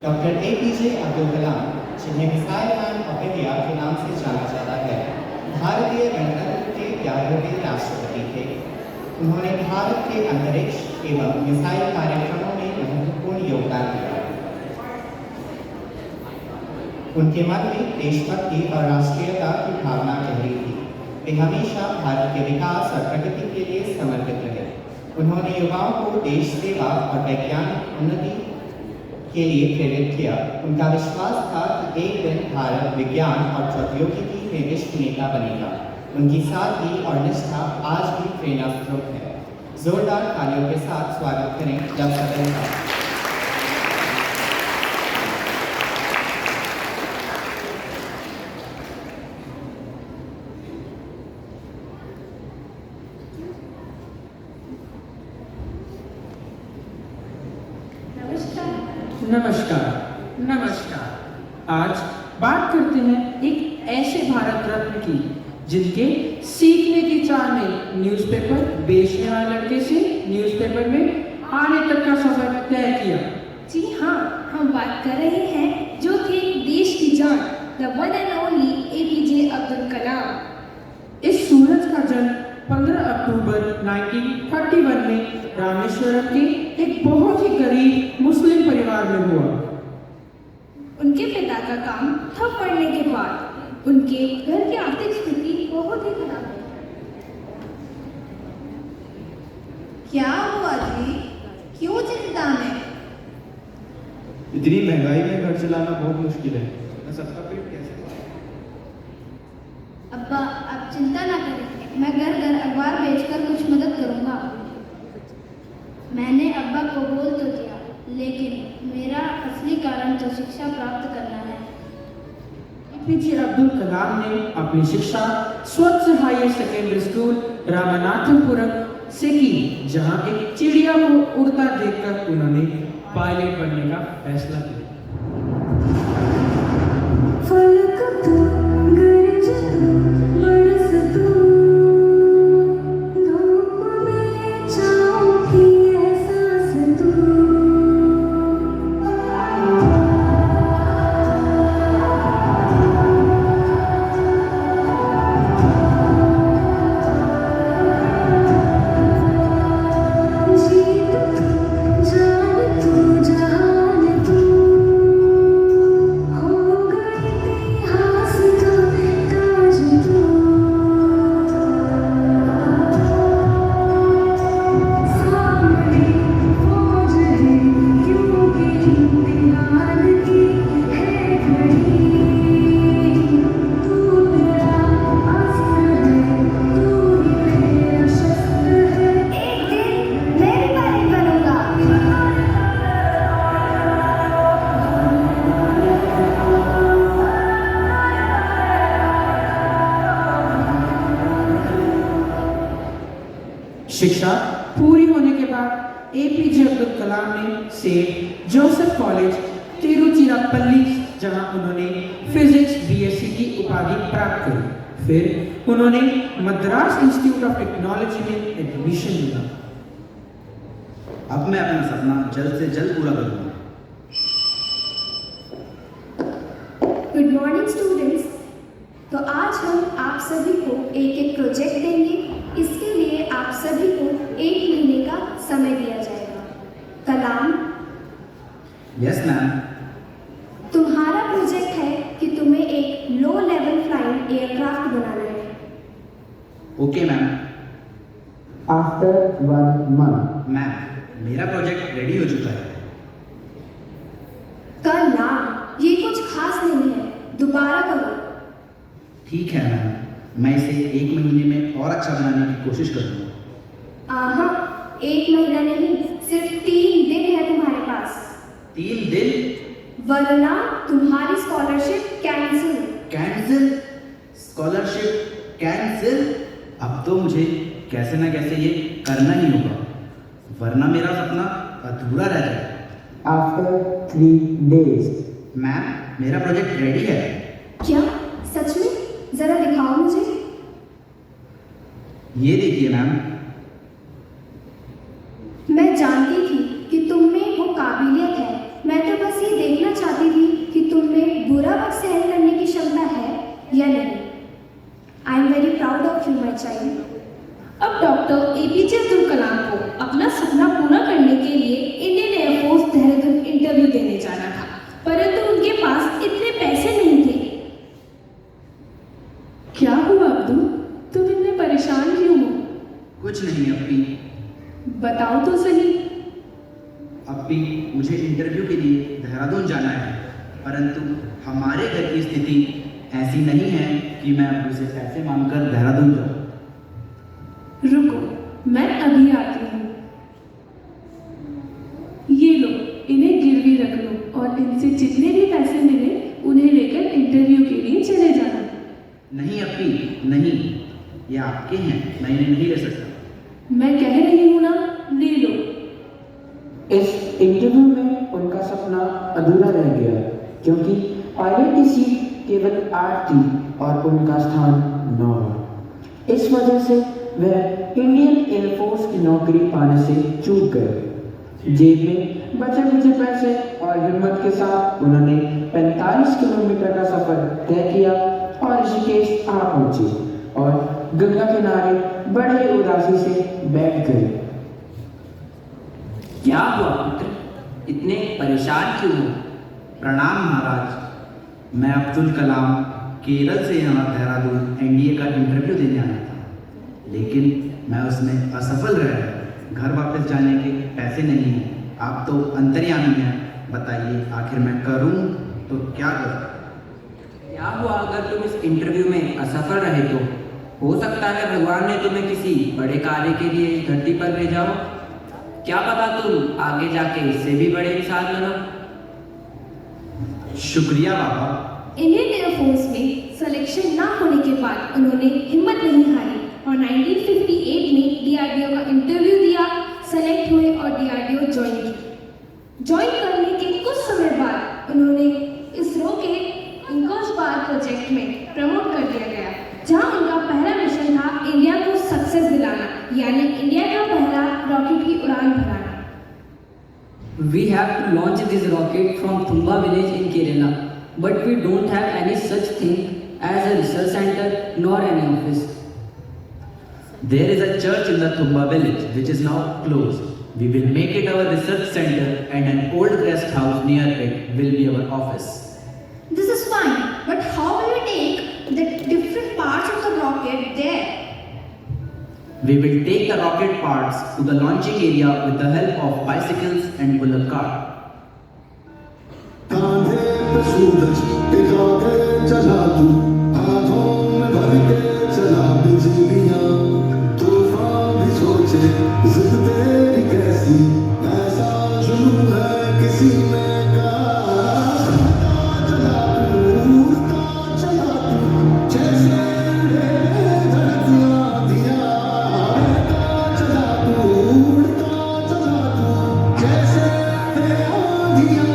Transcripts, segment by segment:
Doctor APJ Abdul कलाम, जिन्हें missile man of India के नाम से जाना जाता है, भारतीय गणतंत्र के 11वें राष्ट्रपति थे। उन्होंने भारत के अंतरिक्ष एवं मिसाइल कार्यक्रमों में महत्वपूर्ण योगदान दिया। उनके मन में देशभक्ति और राष्ट्रीयता की भावना गहरी थी। वे हमेशा भारत के विकास और प्रगति के लिए समर्पित रहे। उन्होंने युवाओं को देश सेवा और वैज्ञानिक उन्नति के लिए प्रेरित किया। उनका विश्वास था कि एक दिन भारत विज्ञान और प्रौद्योगिकी में विश्व नेता बनेगा। उनकी सादगी और निष्ठा आज भी प्रेरणा स्रोत है। जोरदार तालियों के साथ स्वागत करें जब सदन का। नमस्कार नमस्कार। आज बात करते हैं एक ऐसे भारत रत्न की जिनके सीखने की चाह ने न्यूज़पेपर बेचने वाले लड़के से न्यूज़पेपर में आने तक का सफर तय किया। जी हाँ, हम बात कर रहे हैं जो थे देश की जान, the one and only APJ Abdul Kalam. इस सूरज का जन्म 15 अक्टूबर 1931 में रामेश्वरम के एक बहुत ही गरीब मुस्लिम परिवार में हुआ। उनके पिता का काम ठप पड़ने के बाद उनके घर की आर्थिक स्थिति बहुत ही खराब है। क्या हुआ जी? क्यों चिंता में? इतनी महंगाई में घर चलाना बहुत मुश्किल है। मैं सबका पेट कैसे पालूं? अब्बा, आप चिंता ना करें, मैं घर घर अखबार बेचकर कुछ मदद करूंगा। मैंने अब्बा को बोल तो दिया, लेकिन मेरा असली कारण तो शिक्षा प्राप्त करना है। APJ अब्दुल कलाम ने अपनी शिक्षा स्वच्छ हायर सेकेंडरी स्कूल रामनाथपुरम से की, जहां एक चिड़िया को उड़ता देखकर उन्होंने पायलट बनने का फैसला किया। शिक्षा पूरी होने के बाद APJ अब्दुल कलाम ने सेंट जोसेफ कॉलेज तिरुचिरापल्ली, जहां उन्होंने फिजिक्स BSc की उपाधि प्राप्त करी। फिर उन्होंने मद्रास इंस्टीट्यूट ऑफ टेक्नोलॉजी में एडमिशन लिया। अब मैं अपना सपना जल्द से जल्द पूरा करूंगा। Good morning students. तो आज हम आप सभी को एक एक प्रोजेक्ट देंगे। इसके लिए आप सभी को 1 महीने का समय दिया जाएगा। कलाम, यस मैम। तुम्हारा प्रोजेक्ट है कि तुम्हें एक लो लेवल फ्लाइंग एयरक्राफ्ट बनाना है। Okay ma'am. After 1 month, ma'am, मेरा प्रोजेक्ट रेडी हो चुका है। कलाम, ये कुछ खास नहीं है, दोबारा करो। ठीक है मैम, मैं इसे 1 महीने में और अच्छा बनाने की कोशिश करूंगा। आहा, 1 महीना नहीं, सिर्फ 3 दिन है तुम्हारे पास, 3 दिन? वरना तुम्हारी scholarship cancel. Cancel? Scholarship cancel? अब तो मुझे कैसे ना कैसे ये करना ही होगा, वरना मेरा सपना अधूरा रह जाएगा। आफ्टर 3 days, मैम, मेरा प्रोजेक्ट रेडी है। क्या सच में? जरा दिखाओ मुझे। ये देखिए मैम। मैं जानती थी कि तुम में वो काबिलियत है। मैं तो बस ये देखना देहरादून जाना है, परंतु हमारे घर की स्थिति ऐसी नहीं है कि मैं अब्बू से पैसे मांगकर देहरादून जाऊँ। रुको, मैं अभी आती हूँ। ये लो, इन्हें गिरवी रख लो और इनसे जितने भी पैसे मिले उन्हें लेकर इंटरव्यू के लिए चले जाना। नहीं अप्पी, नहीं, ये आपके हैं, मैं इन्हें नहीं ले सकता। मैं कह रही हूँ ना, ले लो। इस इंटरव्यू में उनका सपना अधूरा रह गया क्योंकि पायलट की सीट केवल 8 थी और उनका स्थान 9। इस वजह से वह इंडियन एयरफोर्स की नौकरी पाने से चूक गए। जेब में बचे कुचे पैसे और हिम्मत के साथ उन्होंने 45 किलोमीटर का सफर तय किया और ऋषिकेश आ पहुंचे और गंगा किनारे बड़े उदासी से बैठ गए। क्या हुआ पुत्र, इतने परेशान क्यों हो? प्रणाम महाराज, मैं अब्दुल कलाम केरल से यहाँ देहरादून एनडीए का इंटरव्यू देने आया था, लेकिन मैं उसमें असफल रहा। घर वापस जाने के पैसे नहीं हैं। आप तो अंतर्यामी हैं, बताइए आखिर मैं करूं तो क्या करूं? क्या हुआ अगर तुम इस इंटरव्यू में असफल रहे तो? हो सकता है भगवान ने तुम्हें किसी बड़े कार्य के लिए इस धरती पर भेजा हो। क्या पता तुम आगे जाके इससे भी बड़े इंसान बनो। शुक्रिया बाबा। इंडियन एयरफोर्स में सिलेक्शन ना होने के बाद उन्होंने हिम्मत नहीं हारी और 1958 में डीआरडीओ का इंटरव्यू दिया, सेलेक्ट हुए और डीआरडीओ ज्वाइन किया। ज्वाइन करने के कुछ समय बाद उन्होंने इसरो के इंकोसपार प्रोजेक्ट में प्रमोट कर दिया गया, जहां उनका पहला मिशन था इंडिया को सक्सेस दिलाना, यानी इंडिया का पहला रॉकेट की उड़ान भराना। We have to launch this rocket from Thumba village in Kerala, but we don't have any such thing as a research center nor any office. There is a church in the Thumba village which is now closed. We will make it our research center and an old guest house near it will be our office. This is fine, but how will we take the different parts of the rocket there? We will take the rocket parts to the launching area with the help of bicycles and bullock cart. कांधे पे सूरज टिका के चला तू, हाथों में भर के चला बिजलियां, तूफान भी सोचे जिद तेरी कैसी, ऐसा जुनून है किसी में का। चला तू, उड़ता चला तू, जैसे धरतियां दिया, चला तू, उड़ता चला तू, जैसे आंधियां।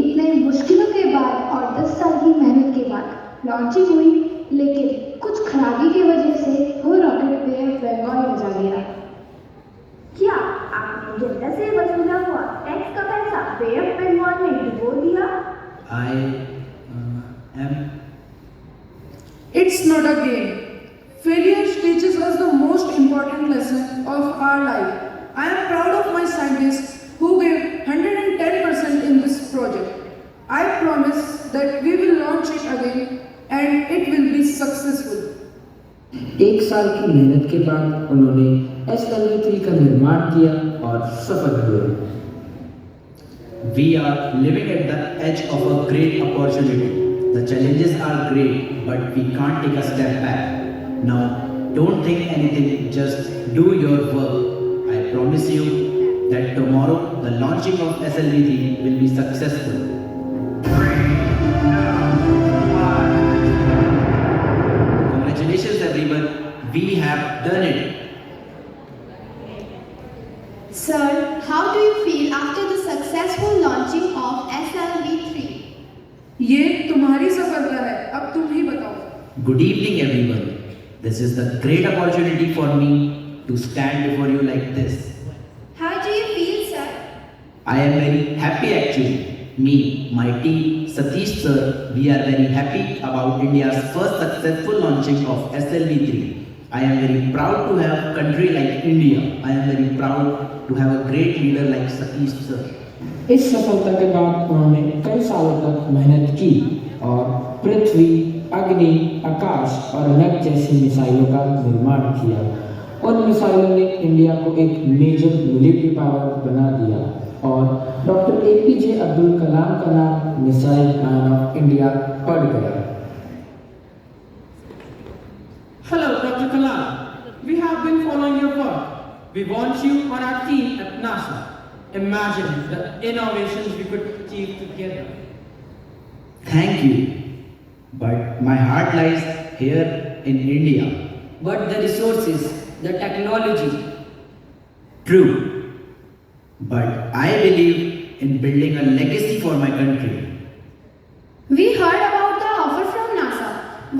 इतने मुश्किलों के बाद और 10 साल की मेहनत के बाद लॉन्चिंग हुई, लेकिन कुछ खराबी की वजह से वो रॉकेट पे बंगाल बजा गया। क्या आपने जनता से वसूला हुआ टैक्स का पैसा बे ऑफ बंगाल में डुबो दिया? I am. It's not a game. Failure teaches us the most important lesson of our life. I am proud of my scientists who gave 110% in this project. I promise that we will launch it again and it will be successful. 1 साल की मेहनत के बाद उन्होंने SLV-3 का निर्माण किया और सफल हुए। We are living at the edge of a great opportunity. The challenges are great, but we can't take a step back. Now, don't think anything, just do your work. I promise you that tomorrow the launching of SLV-3 will be successful. 3, 2, 1. Congratulations everyone, we have done it. Sir, how do you feel after the successful launching of SLV-3? ये तुम्हारी सफलता है, अब तुम ही बताओ। Good evening everyone. This is the great opportunity for me to stand before you like this. How do you feel, sir? I am very happy actually. Me, my team, Satish sir, we are very happy about India's first successful launching of SLV3. I am very proud to have a country like India. I am very proud to have a great leader like Satish sir. इस सफलता के बाद उन्होंने कई सालों तक मेहनत की और पृथ्वी, अग्नि, आकाश और नभ जैसी मिसाइलों का निर्माण किया। उन मिसाइलों ने इंडिया को एक मेजर मिलिट्री पावर बना दिया और डॉक्टर एपीजे अब्दुल कलाम का नाम मिसाइल मैन ऑफ इंडिया पड़ गया। Hello, Dr. Kalam. We have been following your work. We want you on our team at NASA. Imagine the innovations we could achieve together. Thank you. But my heart lies here in India. But the resources, the technology, True. But I believe in building a legacy for my country. We heard about the offer from NASA.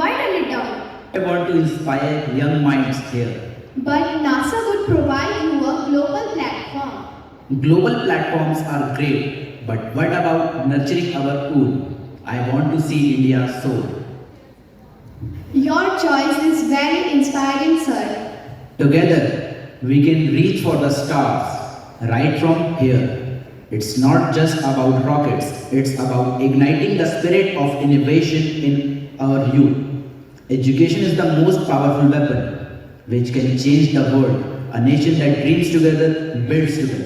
Why turn it down? I want to inspire young minds here. But NASA would provide you a global platform. Global platforms are great, but what about nurturing our own? I want to see India soar. Your choice is very inspiring, sir. Together, we can reach for the stars, right from here. It's not just about rockets, it's about igniting the spirit of innovation in our youth. Education is the most powerful weapon which can change the world. A nation that dreams together builds together.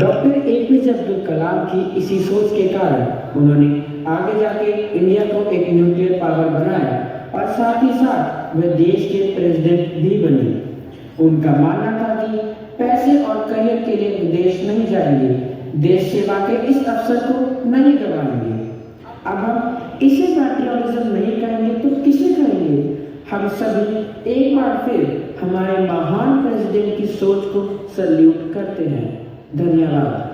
Doctor APJ Abdul Kalam की इसी सोच के कारण उन्होंने आगे जाके India को एक न्यूक्लियर पावर बनाया और साथ ही साथ वे देश के प्रेसिडेंट भी बने। उनका मानना था कि पैसे और करियर के लिए विदेश नहीं जाएंगे, देश सेवा के इस अवसर को नहीं गंवाएंगे। अब हम इसे पैट्रियटिज्म नहीं कहेंगे तो किसे कहेंगे? हम सभी एक बार फिर हमारे महान प्रेसिडेंट की सोच को सल्यूट करते हैं। धन्यवाद।